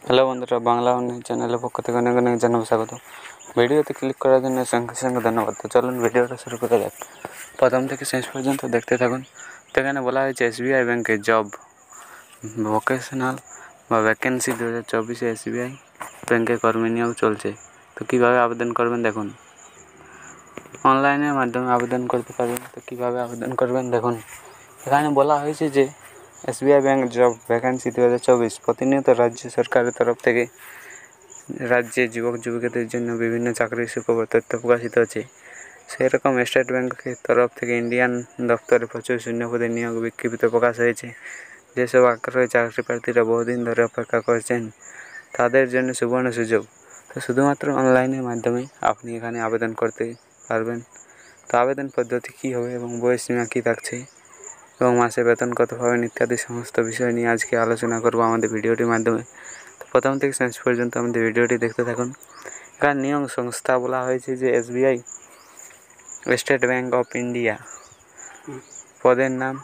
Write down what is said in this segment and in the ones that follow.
Hello বন্ধুরা, Bangla online চ্যানেলের পক্ষ থেকে অনেক অনেক জানাবো স্বাগত। ভিডিওতে ক্লিক করার জন্য সঙ্গে সঙ্গে ধন্যবাদ। তো চলুন ভিডিওটা শুরু করা যাক। প্রথম থেকে শেষ পর্যন্ত দেখতে থাকুন। তো এখানে বলা হয়েছে SBI ব্যাংকে জব ভোকেশনাল বা ভ্যাকেন্সি 2024 SBI ব্যাংকে কর্মী নিয়োগ চলছে। তো কীভাবে আবেদন করবেন দেখুন। অনলাইনের মাধ্যমে আবেদন করতে পারবেন। তো কীভাবে আবেদন করবেন দেখুন। এখানে বলা হয়েছে যে SBI ব্যাংক জব ভ্যাকেন্সি 2024 প্রতিনিয়ত রাজ্য সরকারের তরফ থেকে রাজ্যে যুবক যুবতীদের জন্য বিভিন্ন চাকরির সুখবর তথ্য প্রকাশিত হচ্ছে। সেরকম স্টেট ব্যাংকের তরফ থেকে ইন্ডিয়ান দপ্তরে প্রচুর শূন্যপদে নিয়োগ বিজ্ঞপ্তি প্রকাশ হয়েছে। যেসব আগ্রহী চাকরি প্রার্থীরা বহুদিন ধরে অপেক্ষা করছেন তাদের জন্য সুবর্ণ সুযোগ। তো শুধুমাত্র অনলাইনের মাধ্যমে আপনি এখানে আবেদন করতে পারবেন। তো আবেদন পদ্ধতি কী হবে এবং বয়সসীমা কী থাকছে এবং মাসে বেতন কত পাবেন ইত্যাদি সমস্ত বিষয় নিয়ে আজকে আলোচনা করব আমাদের ভিডিওটির মাধ্যমে। তো প্রথম থেকে শেষ পর্যন্ত আমাদের ভিডিওটি দেখতে থাকুন। এখানে নিয়োগ সংস্থা বলা হয়েছে যে SBI state bank of India. পদের নাম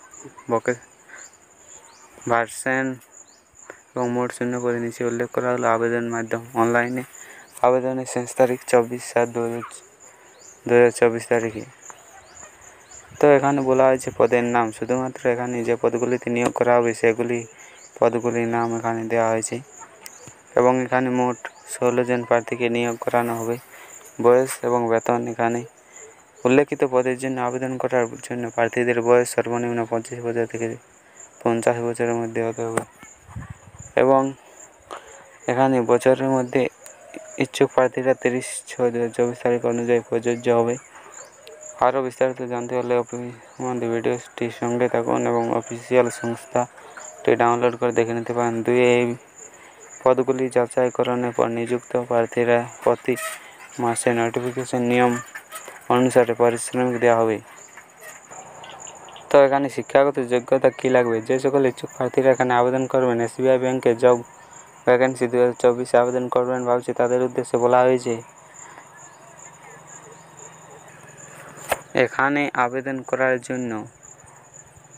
ভার্সেন এবং মোট শূন্য পদে নিচে উল্লেখ করা হলো আবেদন মাধ্যম অনলাইনে। আবেদনের শেষ তারিখ 24/7/2024 তারিখে। তো এখানে বলা হয়েছে পদের নাম, শুধুমাত্র এখানে যে পদগুলিতে নিয়োগ করা হবে সেগুলি পদগুলির নাম এখানে দেওয়া হয়েছে এবং এখানে মোট 16 জন প্রার্থীকে নিয়োগ করানো হবে। বয়স এবং বেতন এখানে উল্লেখিত পদের জন্য আবেদন করার জন্য প্রার্থীদের বয়স সর্বনিম্ন 25 বছর থেকে 50 বছরের মধ্যে হতে হবে এবং এখানে বছরের মধ্যে ইচ্ছুক প্রার্থীরা 30/6/2024 তারিখ অনুযায়ী প্রযোজ্য হবে। আরও বিস্তারিত জানতে হলে আমাদের ভিডিওটির সঙ্গে থাকুন এবং অফিসিয়াল সংস্থাটি ডাউনলোড করে দেখে নিতে পারেন। এই পদগুলি যাচাইকরণের পর নিযুক্ত প্রার্থীরা প্রতি মাসে নোটিফিকেশন নিয়ম অনুসারে পারিশ্রমিক দেওয়া হবে। তো এখানে শিক্ষাগত যোগ্যতা কী লাগবে? যে সকল ইচ্ছুক প্রার্থীরা এখানে আবেদন করবেন, SBI ব্যাংকে জব ভ্যাকেন্সি 2024 আবেদন করবেন ভাবছি তাদের উদ্দেশ্যে বলা হয়েছে এখানে আবেদন করার জন্য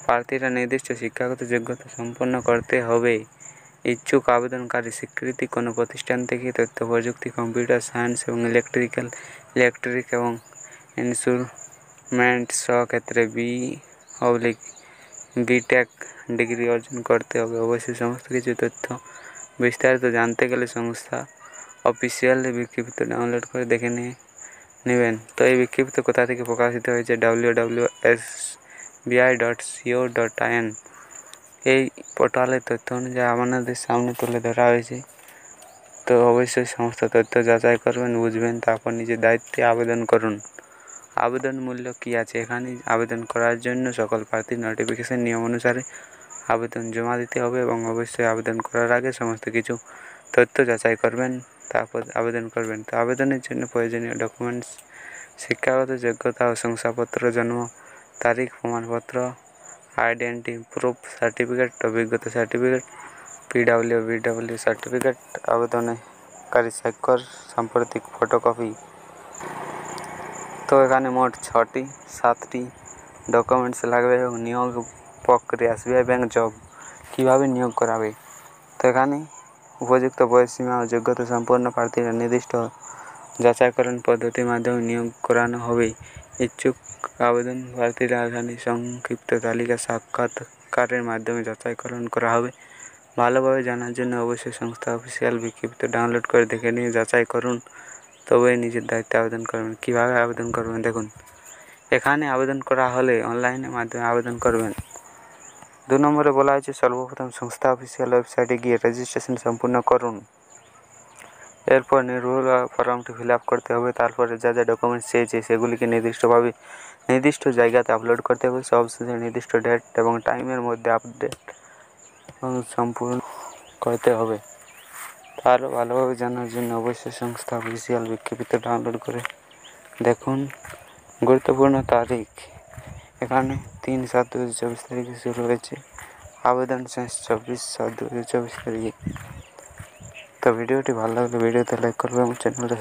প্রার্থীরা নির্দিষ্ট শিক্ষাগত যোগ্যতা সম্পন্ন করতে হবে। ইচ্ছুক আবেদনকারী স্বীকৃতি কোনো প্রতিষ্ঠান থেকে তথ্য প্রযুক্তি, কম্পিউটার সায়েন্স এবং ইলেকট্রিক এবং ইনস্ট্রুমেন্ট ক্ষেত্রে BTech ডিগ্রি অর্জন করতে হবে। অবশ্যই সমস্ত কিছু তথ্য বিস্তারিত জানতে গেলে সংস্থা অফিসিয়াল বিজ্ঞপ্তি ডাউনলোড করে দেখে নেবেন। তো এই বিজ্ঞপ্তি কোথা থেকে প্রকাশিত হয়েছে? www.sbi.co.in এই পোর্টালের তথ্য অনুযায়ী আপনাদের সামনে তুলে ধরা হয়েছে। তো অবশ্যই সমস্ত তথ্য যাচাই করবেন, বুঝবেন, তারপর নিজের দায়িত্বে আবেদন করুন। আবেদন মূল্য কী আছে? এখানে আবেদন করার জন্য সকল প্রার্থীর নোটিফিকেশন নিয়ম অনুসারে আবেদন জমা দিতে হবে এবং অবশ্যই আবেদন করার আগে সমস্ত কিছু তথ্য যাচাই করবেন, তারপর আবেদন করবেন। তো আবেদনের জন্য প্রয়োজনীয় ডকুমেন্টস: শিক্ষাগত যোগ্যতা ও শংসাপত্র, জন্ম তারিখ প্রমাণপত্র, আইডেন্টি প্রুফ সার্টিফিকেট, অভিজ্ঞতা সার্টিফিকেট, PWBW সার্টিফিকেট, আবেদনকারী স্বাক্ষর, সাম্প্রতিক ফটোকপি। তো এখানে মোট 7টি ডকুমেন্টস লাগবে এবং নিয়োগ প্রক্রিয়া SBI ব্যাংক জব কীভাবে নিয়োগ করাবে। তো এখানে উপযুক্ত বয়সসীমা ও যোগ্যতা সম্পন্ন প্রার্থীরা নির্দিষ্ট যাচাইকরণ পদ্ধতির মাধ্যমে নিয়োগ করানো হবে। ইচ্ছুক আবেদন প্রার্থীরা এখানে সংক্ষিপ্ত তালিকা সাক্ষাৎকারের মাধ্যমে যাচাইকরণ করা হবে। ভালোভাবে জানার জন্য অবশ্যই সংস্থা অফিসিয়াল বিজ্ঞপ্তি ডাউনলোড করে দেখে নিয়ে যাচাই করুন, তবেই নিজের দায়িত্বে আবেদন করবেন। কীভাবে আবেদন করবেন দেখুন। এখানে আবেদন করা হলে অনলাইনের মাধ্যমে আবেদন করবেন। 2 নম্বরে বলা হয়েছে সর্বপ্রথম সংস্থা অফিসিয়াল ওয়েবসাইটে গিয়ে রেজিস্ট্রেশন সম্পূর্ণ করুন। এরপর নির্ভুল ফর্মটি ফিল আপ করতে হবে। তারপরে যা যা ডকুমেন্টস চেয়েছে সেগুলিকে নির্দিষ্ট জায়গাতে আপলোড করতে হবে। সবশেষে নির্দিষ্ট ডেট এবং টাইমের মধ্যে আপডেট সম্পূর্ণ করতে হবে। আরও ভালোভাবে জানার জন্য অবশ্যই সংস্থা অফিসিয়াল বিজ্ঞপ্তি ডাউনলোড করে দেখুন। গুরুত্বপূর্ণ তারিখ এখানে 3/7/2024 তারিখে শুরু হয়েছে। আবেদন শেষ 24/7/2024 তারিখে। তো ভিডিওটি ভালো লাগলে ভিডিওতে লাইক করবে এবং চ্যানেলটা